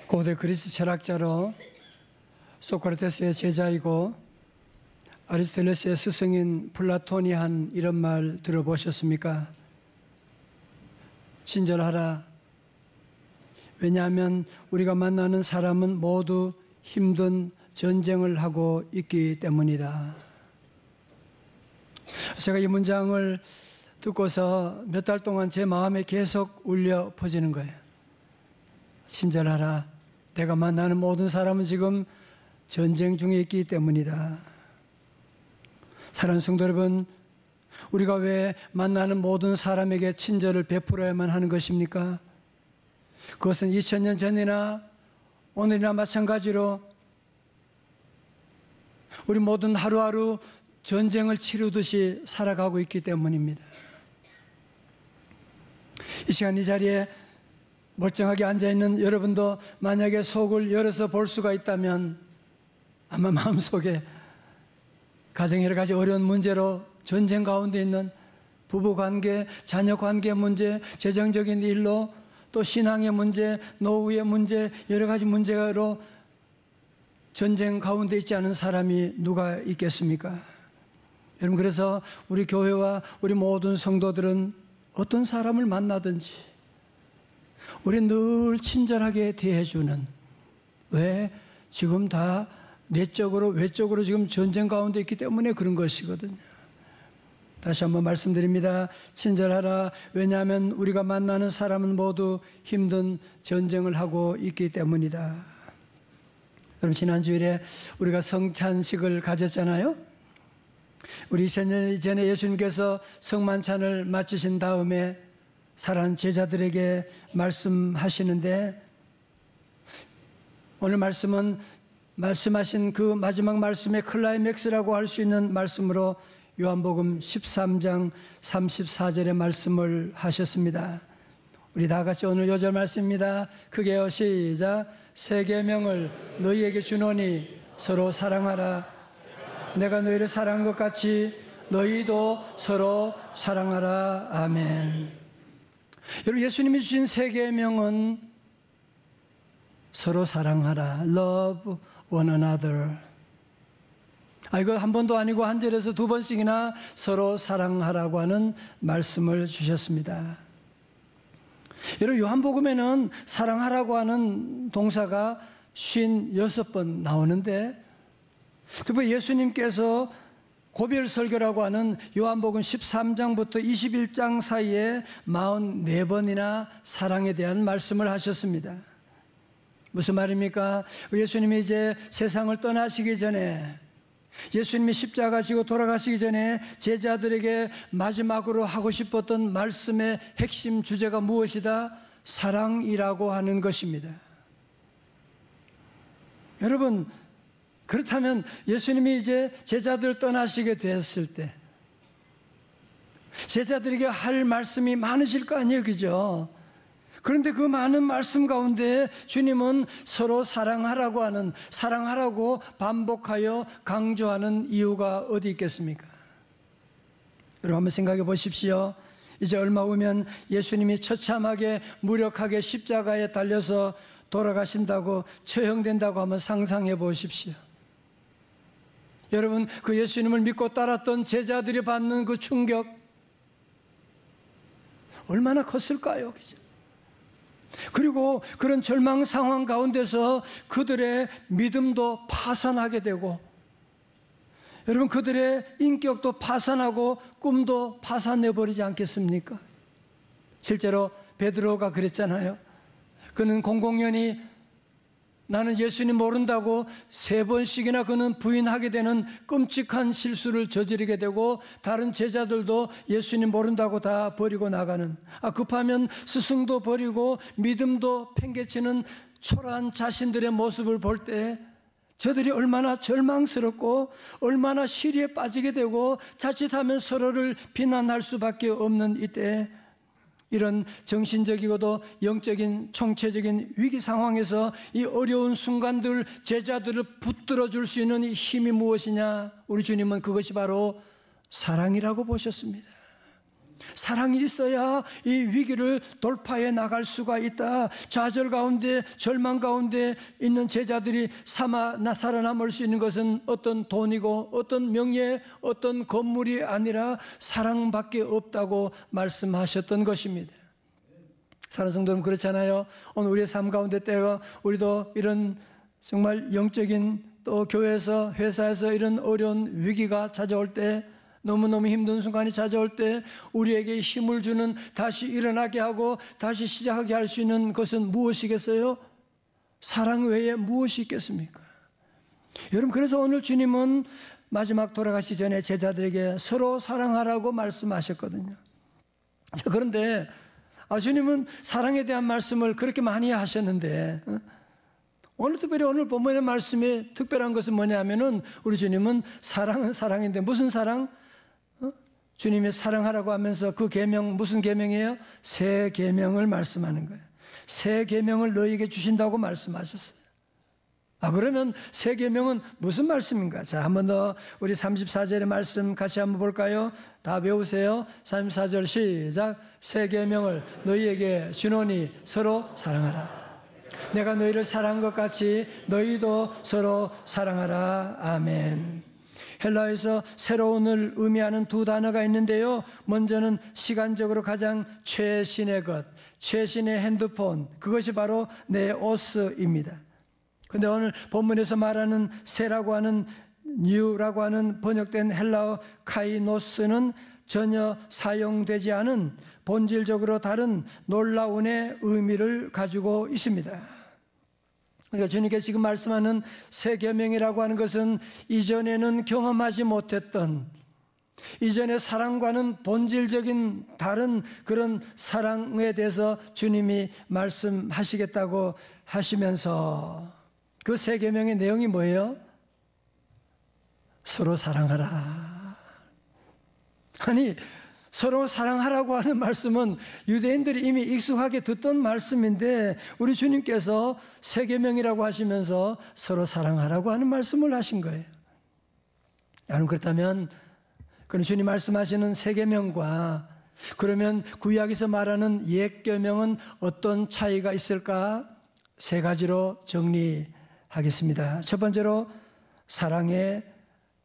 고대 그리스 철학자로 소크라테스의 제자이고 아리스토텔레스의 스승인 플라톤이 한 이런 말 들어보셨습니까? 친절하라. 왜냐하면 우리가 만나는 사람은 모두 힘든 전쟁을 하고 있기 때문이다. 제가 이 문장을 듣고서 몇 달 동안 제 마음에 계속 울려 퍼지는 거예요. 친절하라. 내가 만나는 모든 사람은 지금 전쟁 중에 있기 때문이다. 사랑하는 성도 여러분, 우리가 왜 만나는 모든 사람에게 친절을 베풀어야만 하는 것입니까? 그것은 2000년 전이나 오늘이나 마찬가지로 우리 모든 하루하루 전쟁을 치르듯이 살아가고 있기 때문입니다. 이 시간 이 자리에 멀쩡하게 앉아있는 여러분도 만약에 속을 열어서 볼 수가 있다면 아마 마음속에 가정의 여러 가지 어려운 문제로 전쟁 가운데 있는 부부관계, 자녀관계 문제, 재정적인 일로 또 신앙의 문제, 노후의 문제, 여러 가지 문제로 전쟁 가운데 있지 않은 사람이 누가 있겠습니까? 여러분, 그래서 우리 교회와 우리 모든 성도들은 어떤 사람을 만나든지 우리 늘 친절하게 대해주는, 왜? 지금 다 내적으로 외적으로 지금 전쟁 가운데 있기 때문에 그런 것이거든요. 다시 한번 말씀드립니다. 친절하라. 왜냐하면 우리가 만나는 사람은 모두 힘든 전쟁을 하고 있기 때문이다. 여러분, 지난 주일에 우리가 성찬식을 가졌잖아요. 우리 2000년 전에 예수님께서 성만찬을 마치신 다음에 사랑하는 제자들에게 말씀하시는데, 오늘 말씀은 말씀하신 그 마지막 말씀의 클라이맥스라고 할 수 있는 말씀으로 요한복음 13장 34절의 말씀을 하셨습니다. 우리 다 같이 오늘 요절 말씀입니다. 크게요, 시작. 새 계명을 너희에게 주노니 서로 사랑하라. 내가 너희를 사랑한 것 같이 너희도 서로 사랑하라. 아멘. 여러분, 예수님이 주신 새 계명은 서로 사랑하라. Love one another. 이거 한 번도 아니고 한 절에서 두 번씩이나 서로 사랑하라고 하는 말씀을 주셨습니다. 여러분, 요한복음에는 사랑하라고 하는 동사가 56번 나오는데, 특히 예수님께서 고별 설교라고 하는 요한복음 13장부터 21장 사이에 44번이나 사랑에 대한 말씀을 하셨습니다. 무슨 말입니까? 예수님이 이제 세상을 떠나시기 전에, 예수님이 십자가 지고 돌아가시기 전에 제자들에게 마지막으로 하고 싶었던 말씀의 핵심 주제가 무엇이다? 사랑이라고 하는 것입니다. 여러분, 그렇다면 예수님이 이제 제자들 떠나시게 됐을 때 제자들에게 할 말씀이 많으실 거 아니에요, 그죠? 그런데 그 많은 말씀 가운데 주님은 서로 사랑하라고 하는, 사랑하라고 반복하여 강조하는 이유가 어디 있겠습니까? 여러분, 한번 생각해 보십시오. 이제 얼마 후면 예수님이 처참하게 무력하게 십자가에 달려서 돌아가신다고, 처형된다고 한번 상상해 보십시오. 여러분, 그 예수님을 믿고 따랐던 제자들이 받는 그 충격 얼마나 컸을까요? 그죠? 그리고 그런 절망 상황 가운데서 그들의 믿음도 파산하게 되고, 여러분, 그들의 인격도 파산하고 꿈도 파산해버리지 않겠습니까? 실제로 베드로가 그랬잖아요. 그는 공공연히 나는 예수님 모른다고 3번씩이나 그는 부인하게 되는 끔찍한 실수를 저지르게 되고, 다른 제자들도 예수님 모른다고 다 버리고 나가는, 급하면 스승도 버리고 믿음도 팽개치는 초라한 자신들의 모습을 볼 때 저들이 얼마나 절망스럽고 얼마나 시리에 빠지게 되고 자칫하면 서로를 비난할 수밖에 없는 이때, 이런 정신적이고도 영적인 총체적인 위기 상황에서 이 어려운 순간들 제자들을 붙들어 줄 수 있는 힘이 무엇이냐? 우리 주님은 그것이 바로 사랑이라고 보셨습니다. 사랑이 있어야 이 위기를 돌파해 나갈 수가 있다. 좌절 가운데, 절망 가운데 있는 제자들이 살아남을 수 있는 것은 어떤 돈이고 어떤 명예, 어떤 건물이 아니라 사랑밖에 없다고 말씀하셨던 것입니다. 사랑하는 성도 여러분, 그렇잖아요. 오늘 우리의 삶 가운데 때가 우리도 이런 정말 영적인, 또 교회에서, 회사에서 이런 어려운 위기가 찾아올 때, 너무너무 힘든 순간이 찾아올 때 우리에게 힘을 주는, 다시 일어나게 하고 다시 시작하게 할 수 있는 것은 무엇이겠어요? 사랑 외에 무엇이 있겠습니까? 여러분, 그래서 오늘 주님은 마지막 돌아가시 전에 제자들에게 서로 사랑하라고 말씀하셨거든요. 그런데 주님은 사랑에 대한 말씀을 그렇게 많이 하셨는데, 오늘 특별히 오늘 본문의 말씀에 특별한 것은 뭐냐면은, 우리 주님은 사랑은 사랑인데 무슨 사랑? 주님이 사랑하라고 하면서 그 계명, 무슨 계명이에요? 새 계명을 말씀하는 거예요. 새 계명을 너희에게 주신다고 말씀하셨어요. 그러면 새 계명은 무슨 말씀인가? 자, 한 번 더 우리 34절의 말씀 같이 한번 볼까요? 다 외우세요. 34절 시작. 새 계명을 너희에게 주노니 서로 사랑하라. 내가 너희를 사랑한 것 같이 너희도 서로 사랑하라. 아멘. 헬라어에서 새로운을 의미하는 두 단어가 있는데요. 먼저는 시간적으로 가장 최신의 것, 최신의 핸드폰, 그것이 바로 네오스입니다. 그런데 오늘 본문에서 말하는 새라고 하는, 뉴라고 하는 번역된 헬라어 카이노스는 전혀 사용되지 않은 본질적으로 다른 놀라운의 의미를 가지고 있습니다. 그러니까 주님께서 지금 말씀하는 새 계명이라고 하는 것은 이전에는 경험하지 못했던, 이전의 사랑과는 본질적인 다른 그런 사랑에 대해서 주님이 말씀하시겠다고 하시면서, 그 새 계명의 내용이 뭐예요? 서로 사랑하라. 아니, 서로 사랑하라고 하는 말씀은 유대인들이 이미 익숙하게 듣던 말씀인데, 우리 주님께서 새 계명이라고 하시면서 서로 사랑하라고 하는 말씀을 하신 거예요. 여러분, 그렇다면 그런 주님 말씀하시는 새 계명과 그러면 구약에서 말하는 옛 계명은 어떤 차이가 있을까? 세 가지로 정리하겠습니다. 첫 번째로, 사랑의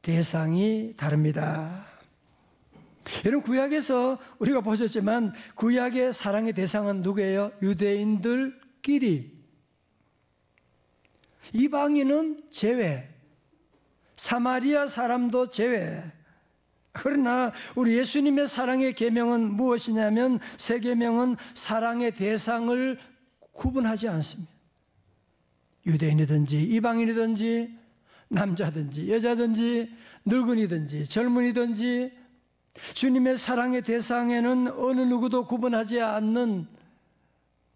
대상이 다릅니다. 여러분, 구약에서 우리가 보셨지만 구약의 사랑의 대상은 누구예요? 유대인들끼리. 이방인은 제외, 사마리아 사람도 제외. 그러나 우리 예수님의 사랑의 계명은 무엇이냐면, 새 계명은 사랑의 대상을 구분하지 않습니다. 유대인이든지 이방인이든지 남자든지 여자든지 늙은이든지 젊은이든지 주님의 사랑의 대상에는 어느 누구도 구분하지 않는,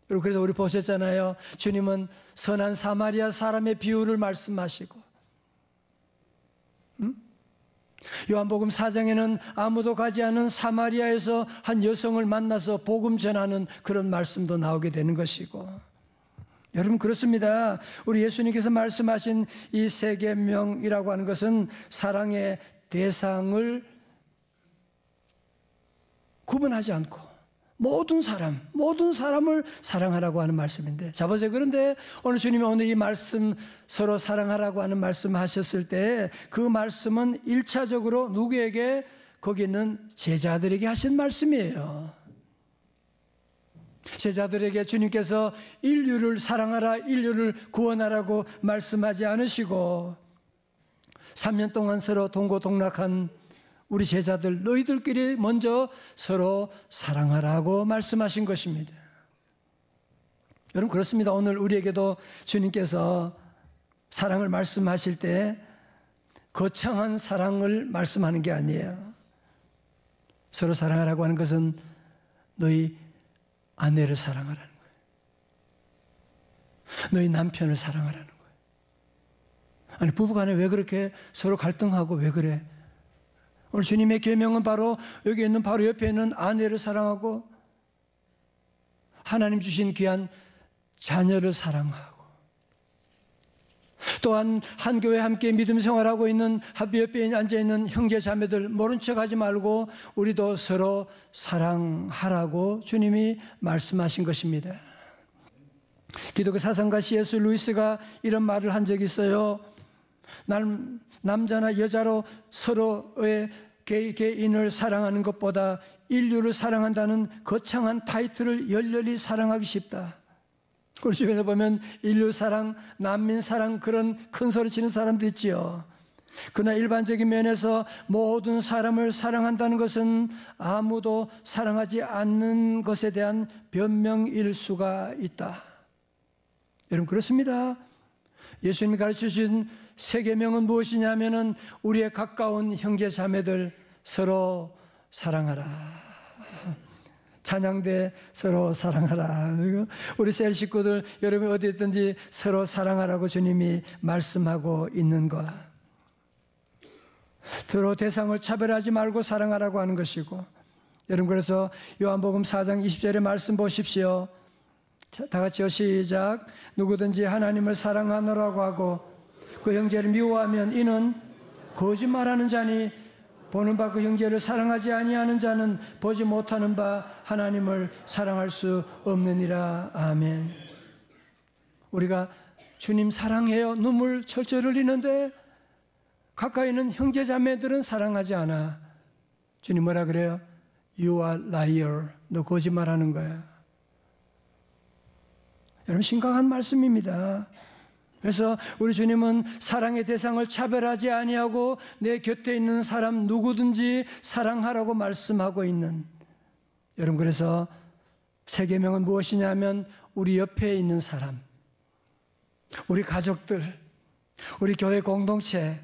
그래서 우리 보셨잖아요. 주님은 선한 사마리아 사람의 비유를 말씀하시고, 요한복음 4장에는 아무도 가지 않은 사마리아에서 한 여성을 만나서 복음 전하는 그런 말씀도 나오게 되는 것이고, 여러분, 그렇습니다. 우리 예수님께서 말씀하신 이 새 계명이라고 하는 것은 사랑의 대상을 구분하지 않고 모든 사람을 사랑하라고 하는 말씀인데, 자 보세요. 그런데 오늘 주님이 오늘 이 말씀, 서로 사랑하라고 하는 말씀 하셨을 때, 그 말씀은 1차적으로 누구에게? 거기 있는 제자들에게 하신 말씀이에요. 제자들에게 주님께서 인류를 사랑하라, 인류를 구원하라고 말씀하지 않으시고, 3년 동안 서로 동고동락한 우리 제자들, 너희들끼리 먼저 서로 사랑하라고 말씀하신 것입니다. 여러분, 그렇습니다. 오늘 우리에게도 주님께서 사랑을 말씀하실 때 거창한 사랑을 말씀하는 게 아니에요. 서로 사랑하라고 하는 것은 너희 아내를 사랑하라는 거예요. 너희 남편을 사랑하라는 거예요. 아니, 부부간에 왜 그렇게 서로 갈등하고 왜 그래? 오늘 주님의 계명은 바로 여기 있는, 바로 옆에 있는 아내를 사랑하고 하나님 주신 귀한 자녀를 사랑하고, 또한 한 교회 함께 믿음 생활하고 있는 옆에 앉아있는 형제 자매들 모른 척하지 말고 우리도 서로 사랑하라고 주님이 말씀하신 것입니다. 기독교 사상가 C.S. 루이스가 이런 말을 한 적이 있어요. 남자나 여자로 서로의 개인을 사랑하는 것보다 인류를 사랑한다는 거창한 타이틀을 열렬히 사랑하기 쉽다. 우리 주변에 보면 인류 사랑, 난민 사랑 그런 큰 소리 치는 사람도 있지요. 그러나 일반적인 면에서 모든 사람을 사랑한다는 것은 아무도 사랑하지 않는 것에 대한 변명일 수가 있다. 여러분 그렇습니다. 예수님이 가르쳐주신 세 계명은 무엇이냐면은 우리의 가까운 형제 자매들 서로 사랑하라. 찬양대 서로 사랑하라. 우리 셀 식구들 여러분이 어디 있든지 서로 사랑하라고 주님이 말씀하고 있는 것. 서로 대상을 차별하지 말고 사랑하라고 하는 것이고, 여러분 그래서 요한복음 4장 20절의 말씀 보십시오. 다 같이요, 시작. 누구든지 하나님을 사랑하노라고 하고 그 형제를 미워하면 이는 거짓말하는 자니 보는 바 그 형제를 사랑하지 아니하는 자는 보지 못하는 바 하나님을 사랑할 수 없느니라. 아멘. 우리가 주님 사랑해요 눈물 철철 흘리는데 가까이 있는 형제 자매들은 사랑하지 않아. 주님 뭐라 그래요? You are liar. 너 거짓말하는 거야. 여러분 심각한 말씀입니다. 그래서 우리 주님은 사랑의 대상을 차별하지 아니하고 내 곁에 있는 사람 누구든지 사랑하라고 말씀하고 있는, 여러분 그래서 세 계명은 무엇이냐면 우리 옆에 있는 사람, 우리 가족들, 우리 교회 공동체,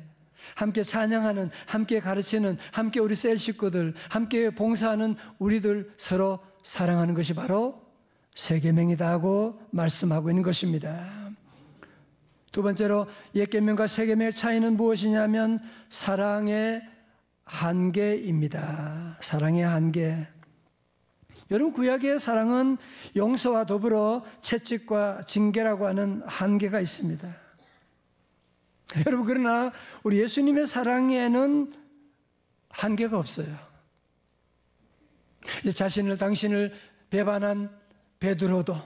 함께 찬양하는, 함께 가르치는, 함께 우리 셀 식구들, 함께 봉사하는 우리들 서로 사랑하는 것이 바로 세 계명이다 하고 말씀하고 있는 것입니다. 두 번째로 옛 계명과 새 계명의 차이는 무엇이냐면 사랑의 한계입니다. 사랑의 한계. 여러분 구약의 사랑은 용서와 더불어 채찍과 징계라고 하는 한계가 있습니다. 여러분 그러나 우리 예수님의 사랑에는 한계가 없어요. 당신을 배반한 베드로도,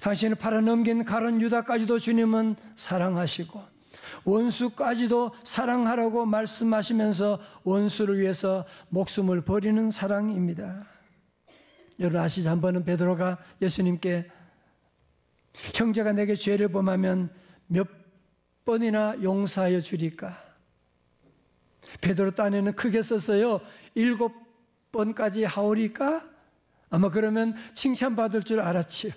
당신을 팔아넘긴 가룟 유다까지도 주님은 사랑하시고 원수까지도 사랑하라고 말씀하시면서 원수를 위해서 목숨을 버리는 사랑입니다. 여러분 아시죠? 한 번은 베드로가 예수님께 형제가 내게 죄를 범하면 몇 번이나 용서하여 주리까? 베드로 딴에는 크게 썼어요. 7번까지 하오리까? 아마 그러면 칭찬받을 줄 알았지요.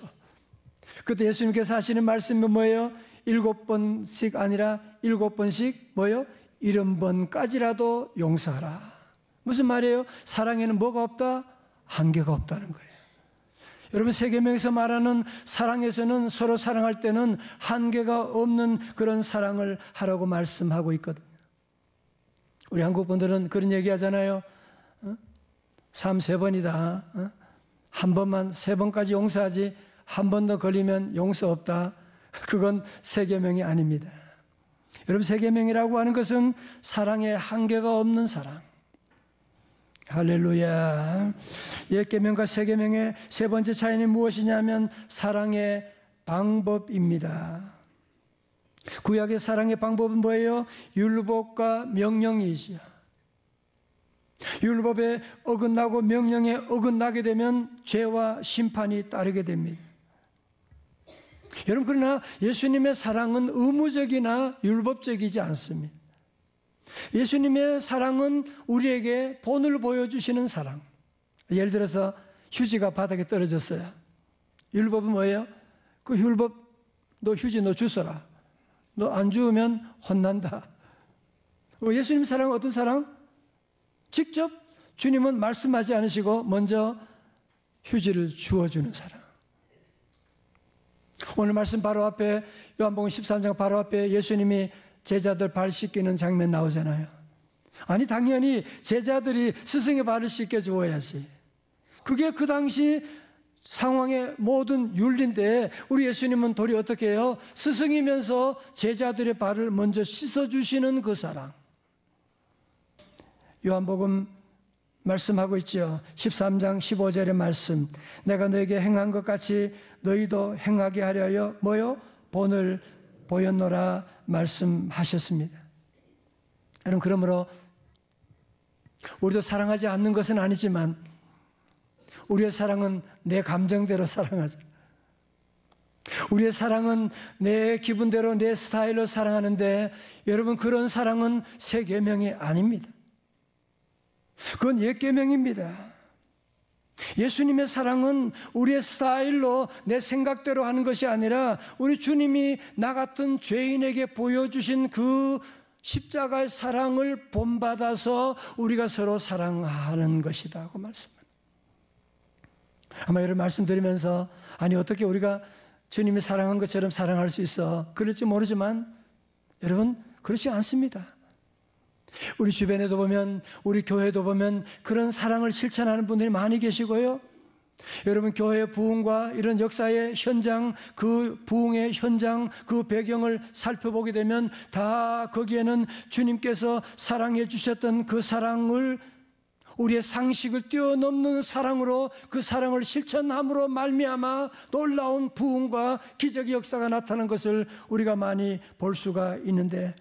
그때 예수님께서 하시는 말씀은 뭐예요? 7번씩 아니라 7번씩 뭐예요? 70번까지라도 용서하라. 무슨 말이에요? 사랑에는 뭐가 없다? 한계가 없다는 거예요. 여러분 세 계명에서 말하는 사랑에서는 서로 사랑할 때는 한계가 없는 그런 사랑을 하라고 말씀하고 있거든요. 우리 한국 분들은 그런 얘기 하잖아요. 3-3번이다. 한 번만 3번까지 용서하지 한 번 더 걸리면 용서 없다. 그건 세 계명이 아닙니다. 여러분 세 계명이라고 하는 것은 사랑에 한계가 없는 사랑. 할렐루야. 옛 계명과 새 계명의 세 번째 차이는 무엇이냐면 사랑의 방법입니다. 구약의 사랑의 방법은 뭐예요? 율법과 명령이지요. 율법에 어긋나고 명령에 어긋나게 되면 죄와 심판이 따르게 됩니다. 여러분 그러나 예수님의 사랑은 의무적이나 율법적이지 않습니다. 예수님의 사랑은 우리에게 본을 보여주시는 사랑. 예를 들어서 휴지가 바닥에 떨어졌어요. 율법은 뭐예요? 그 율법, 너 휴지 너 주워라. 너 안 주우면 혼난다. 예수님 사랑은 어떤 사랑? 직접 주님은 말씀하지 않으시고 먼저 휴지를 주워주는 사랑. 오늘 말씀 바로 앞에 요한복음 13장 바로 앞에 예수님이 제자들 발 씻기는 장면 나오잖아요. 아니 당연히 제자들이 스승의 발을 씻겨 주어야지. 그게 그 당시 상황의 모든 윤리인데 우리 예수님은 도리 어떻게 해요? 스승이면서 제자들의 발을 먼저 씻어주시는 그 사랑. 요한복음 말씀하고 있죠. 13장 15절의 말씀. 내가 너에게 행한 것 같이 너희도 행하게 하려 뭐요? 본을 보였노라 말씀하셨습니다. 여러분, 그러므로 우리도 사랑하지 않는 것은 아니지만 우리의 사랑은 내 감정대로 사랑하죠. 우리의 사랑은 내 기분대로 내 스타일로 사랑하는데 여러분, 그런 사랑은 새 계명이 아닙니다. 그건 옛 계명입니다. 예수님의 사랑은 우리의 스타일로 내 생각대로 하는 것이 아니라 우리 주님이 나 같은 죄인에게 보여주신 그 십자가의 사랑을 본받아서 우리가 서로 사랑하는 것이다 고 말씀합니다. 아마 여러분 말씀드리면서 아니 어떻게 우리가 주님이 사랑한 것처럼 사랑할 수 있어? 그럴지 모르지만 여러분, 그렇지 않습니다. 우리 주변에도 보면, 우리 교회도 보면 그런 사랑을 실천하는 분들이 많이 계시고요. 여러분, 교회 부흥과 이런 역사의 현장, 그 부흥의 현장, 그 배경을 살펴보게 되면 다 거기에는 주님께서 사랑해 주셨던 그 사랑을 우리의 상식을 뛰어넘는 사랑으로, 그 사랑을 실천함으로 말미암아 놀라운 부흥과 기적의 역사가 나타난 것을 우리가 많이 볼 수가 있는데,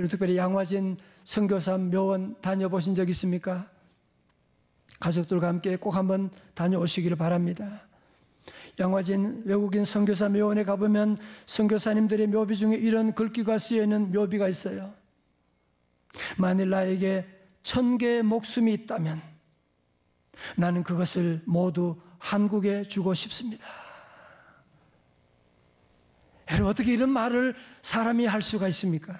특별히 양화진 선교사 묘원 다녀보신 적 있습니까? 가족들과 함께 꼭 한번 다녀오시기를 바랍니다. 양화진 외국인 선교사 묘원에 가보면 선교사님들의 묘비 중에 이런 글귀가 쓰여있는 묘비가 있어요. 만일 나에게 1000개의 목숨이 있다면 나는 그것을 모두 한국에 주고 싶습니다. 여러분, 어떻게 이런 말을 사람이 할 수가 있습니까?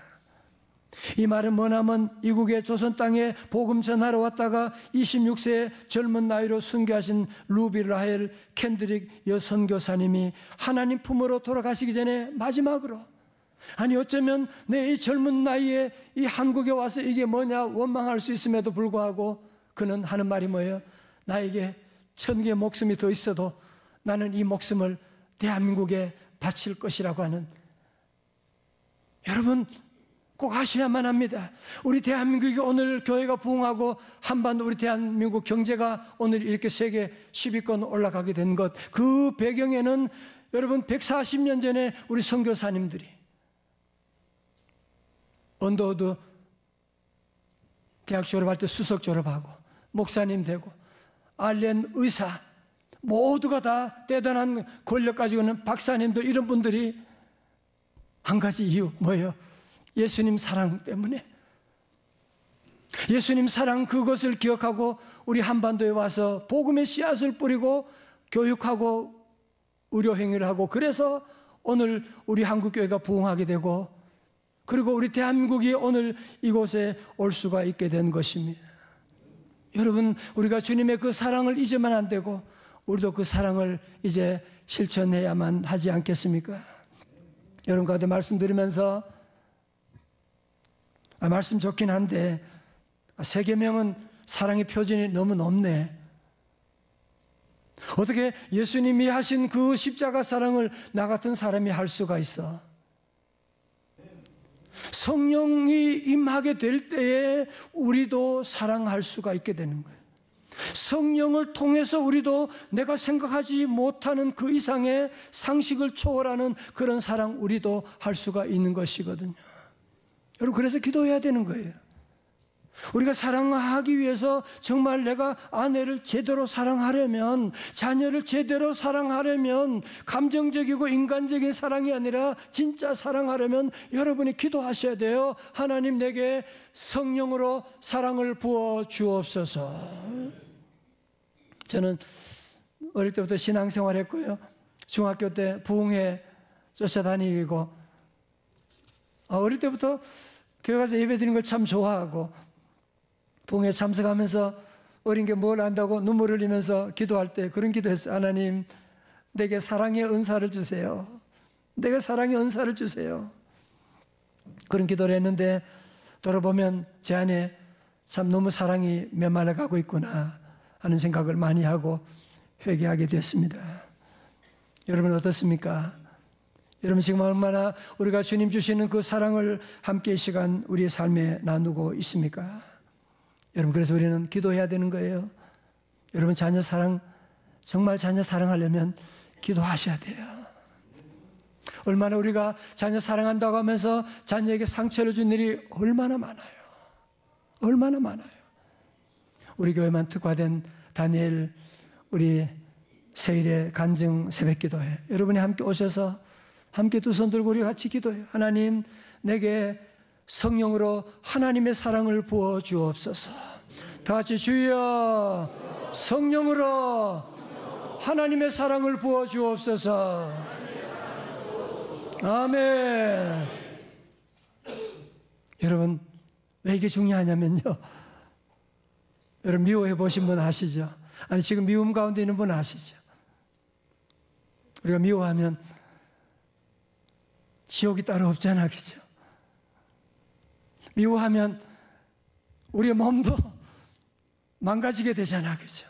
이 말은 뭐냐면 이국의 조선 땅에 복음 전하러 왔다가 26세의 젊은 나이로 순교하신 루비 라헬 캔드릭 여선교사님이 하나님 품으로 돌아가시기 전에 마지막으로, 아니 어쩌면 내 이 젊은 나이에 이 한국에 와서 이게 뭐냐 원망할 수 있음에도 불구하고 그는 하는 말이 뭐예요? 나에게 1000개의 목숨이 더 있어도 나는 이 목숨을 대한민국에 바칠 것이라고 하는, 여러분 꼭 아셔야만 합니다. 우리 대한민국이 오늘 교회가 부흥하고 한반도 우리 대한민국 경제가 오늘 이렇게 세계 10위권 올라가게 된 것, 그 배경에는 여러분 140년 전에 우리 선교사님들이 언더우드 대학 졸업할 때 수석 졸업하고 목사님 되고 알렌 의사 모두가 다 대단한 권력 가지고 있는 박사님들, 이런 분들이 한 가지 이유 뭐예요? 예수님 사랑 때문에. 예수님 사랑, 그것을 기억하고 우리 한반도에 와서 복음의 씨앗을 뿌리고 교육하고 의료 행위를 하고, 그래서 오늘 우리 한국교회가 부흥하게 되고, 그리고 우리 대한민국이 오늘 이곳에 올 수가 있게 된 것입니다. 여러분, 우리가 주님의 그 사랑을 잊으면 안 되고 우리도 그 사랑을 이제 실천해야만 하지 않겠습니까? 여러분 가운데 말씀드리면서 말씀 좋긴 한데 세 계명은 사랑의 표준이 너무 높네. 어떻게 예수님이 하신 그 십자가 사랑을 나 같은 사람이 할 수가 있어? 성령이 임하게 될 때에 우리도 사랑할 수가 있게 되는 거예요. 성령을 통해서 우리도 내가 생각하지 못하는 그 이상의 상식을 초월하는 그런 사랑 우리도 할 수가 있는 것이거든요. 여러분, 그래서 기도해야 되는 거예요. 우리가 사랑하기 위해서 정말 내가 아내를 제대로 사랑하려면, 자녀를 제대로 사랑하려면, 감정적이고 인간적인 사랑이 아니라 진짜 사랑하려면 여러분이 기도하셔야 돼요. 하나님, 내게 성령으로 사랑을 부어 주옵소서. 저는 어릴 때부터 신앙생활 했고요. 중학교 때 부흥회 쫓아다니고, 어릴 때부터 교회 가서 예배 드리는 걸 참 좋아하고, 부흥회 참석하면서 어린 게 뭘 안다고 눈물 흘리면서 기도할 때 그런 기도했어요. 하나님, 내게 사랑의 은사를 주세요. 내게 사랑의 은사를 주세요. 그런 기도를 했는데 돌아보면 제 안에 참 너무 사랑이 메말라 가고 있구나 하는 생각을 많이 하고, 회개하게 됐습니다. 여러분 어떻습니까? 여러분 지금 얼마나 우리가 주님 주시는 그 사랑을 함께 이 시간 우리의 삶에 나누고 있습니까? 여러분 그래서 우리는 기도해야 되는 거예요. 여러분 자녀 사랑, 정말 자녀 사랑하려면 기도하셔야 돼요. 얼마나 우리가 자녀 사랑한다고 하면서 자녀에게 상처를 준 일이 얼마나 많아요. 얼마나 많아요. 우리 교회만 특화된 다니엘 우리 세일의 간증 새벽기도회 여러분이 함께 오셔서 함께 두 손 들고 우리 같이 기도해요. 하나님 내게 성령으로 하나님의 사랑을 부어 주옵소서. 다 같이 주여 성령으로 하나님의 사랑을 부어 주옵소서. 아멘. 여러분 왜 이게 중요하냐면요, 여러분 미워해 보신 분 아시죠? 아니 지금 미움 가운데 있는 분 아시죠? 우리가 미워하면 지옥이 따로 없잖아, 그죠? 미워하면 우리의 몸도 망가지게 되잖아, 그죠?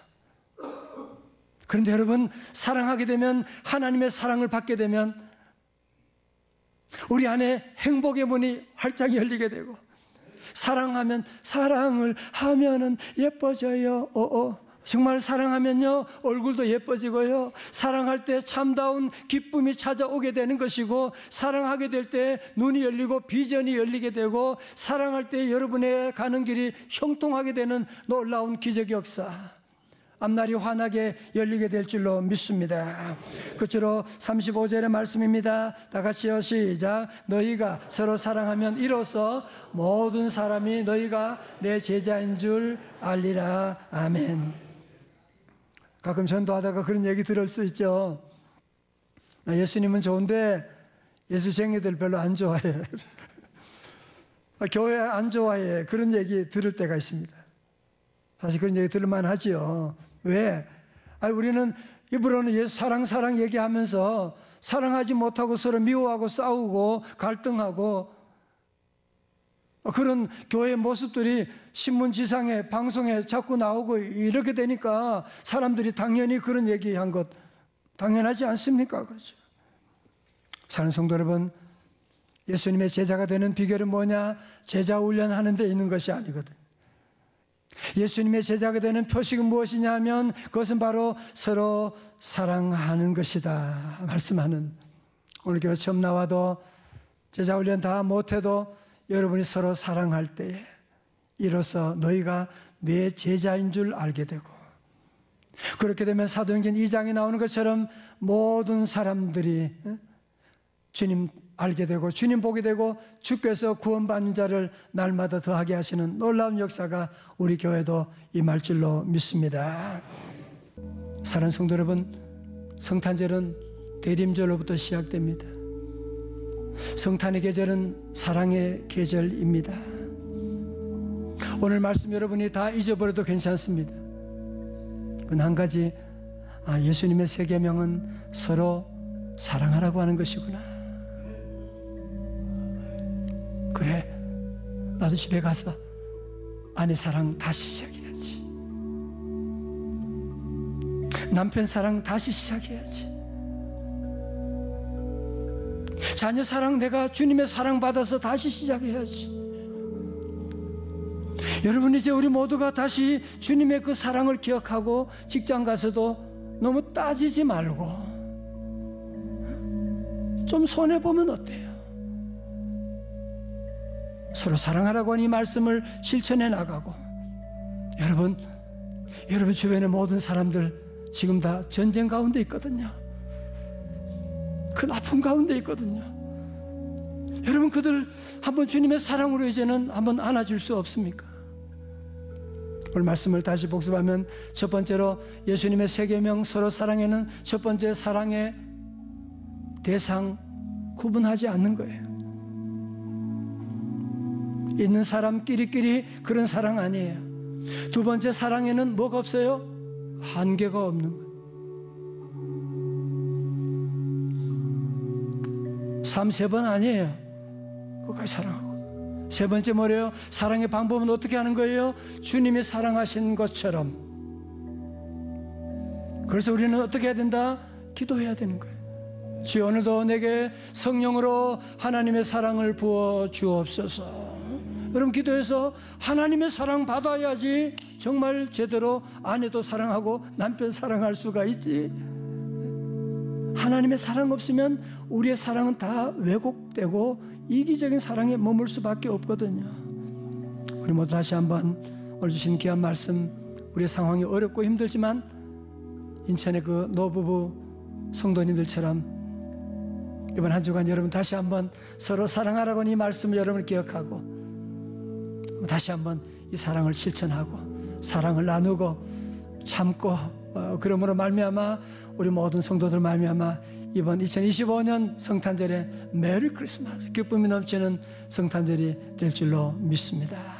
그런데 여러분 사랑하게 되면, 하나님의 사랑을 받게 되면 우리 안에 행복의 문이 활짝 열리게 되고, 사랑하면, 사랑을 하면은 예뻐져요. 정말 사랑하면요 얼굴도 예뻐지고요, 사랑할 때 참다운 기쁨이 찾아오게 되는 것이고, 사랑하게 될 때 눈이 열리고 비전이 열리게 되고, 사랑할 때 여러분의 가는 길이 형통하게 되는 놀라운 기적의 역사, 앞날이 환하게 열리게 될 줄로 믿습니다. 끝으로 35절의 말씀입니다. 다 같이요, 시작. 너희가 서로 사랑하면 이로써 모든 사람이 너희가 내 제자인 줄 알리라. 아멘. 가끔 전도하다가 그런 얘기 들을 수 있죠. 예수님은 좋은데 예수쟁이들 별로 안 좋아해. 교회 안 좋아해. 그런 얘기 들을 때가 있습니다. 사실 그런 얘기 들을만 하지요. 왜? 우리는 입으로는 예수 사랑 얘기하면서 사랑하지 못하고 서로 미워하고 싸우고 갈등하고, 그런 교회의 모습들이 신문지상에 방송에 자꾸 나오고 이렇게 되니까 사람들이 당연히 그런 얘기한 것 당연하지 않습니까? 그렇죠. 사랑하는 성도 여러분, 예수님의 제자가 되는 비결은 뭐냐? 제자 훈련하는 데 있는 것이 아니거든. 예수님의 제자가 되는 표식은 무엇이냐 하면 그것은 바로 서로 사랑하는 것이다 말씀하는, 오늘 교회 처음 나와도 제자 훈련 다 못해도 여러분이 서로 사랑할 때에 이로써 너희가 내 제자인 줄 알게 되고, 그렇게 되면 사도행전 2장에 나오는 것처럼 모든 사람들이 주님 알게 되고 주님 보게 되고 주께서 구원받는 자를 날마다 더하게 하시는 놀라운 역사가 우리 교회도 임할 줄로 믿습니다. 사랑하는 성도 여러분, 성탄절은 대림절로부터 시작됩니다. 성탄의 계절은 사랑의 계절입니다. 오늘 말씀 여러분이 다 잊어버려도 괜찮습니다. 그건 한 가지, 예수님의 세 계명은 서로 사랑하라고 하는 것이구나. 그래, 나도 집에 가서 아내 사랑 다시 시작해야지, 남편 사랑 다시 시작해야지, 자녀 사랑 내가 주님의 사랑 받아서 다시 시작해야지. 여러분 이제 우리 모두가 다시 주님의 그 사랑을 기억하고 직장 가서도 너무 따지지 말고 좀 손해보면 어때요? 서로 사랑하라고 하는 이 말씀을 실천해 나가고, 여러분 주변의 모든 사람들 지금 다 전쟁 가운데 있거든요. 큰 아픔 가운데 있거든요. 여러분 그들 한번 주님의 사랑으로 이제는 한번 안아줄 수 없습니까? 오늘 말씀을 다시 복습하면 첫 번째로 예수님의 세 계명 서로 사랑에는 첫 번째, 사랑의 대상 구분하지 않는 거예요. 있는 사람끼리끼리 그런 사랑 아니에요. 두 번째, 사랑에는 뭐가 없어요? 한계가 없는 거예요. 3번 아니에요. 끝까지 사랑하고. 세 번째 뭐래요? 사랑의 방법은 어떻게 하는 거예요? 주님이 사랑하신 것처럼 그래서 우리는 어떻게 해야 된다? 기도해야 되는 거예요. 주여, 오늘도 내게 성령으로 하나님의 사랑을 부어 주옵소서. 여러분, 기도해서 하나님의 사랑 받아야지 정말 제대로 아내도 사랑하고 남편 사랑할 수가 있지. 하나님의 사랑 없으면 우리의 사랑은 다 왜곡되고 이기적인 사랑에 머물 수밖에 없거든요. 우리 모두 다시 한번 오늘 주신 귀한 말씀, 우리의 상황이 어렵고 힘들지만 인천의 그 노부부 성도님들처럼 이번 한 주간 여러분 다시 한번 서로 사랑하라고 이 말씀을 여러분 기억하고 다시 한번 이 사랑을 실천하고 사랑을 나누고 참고 그러므로 말미암아 우리 모든 성도들 말미암아 이번 2025년 성탄절에 메리 크리스마스, 기쁨이 넘치는 성탄절이 될 줄로 믿습니다.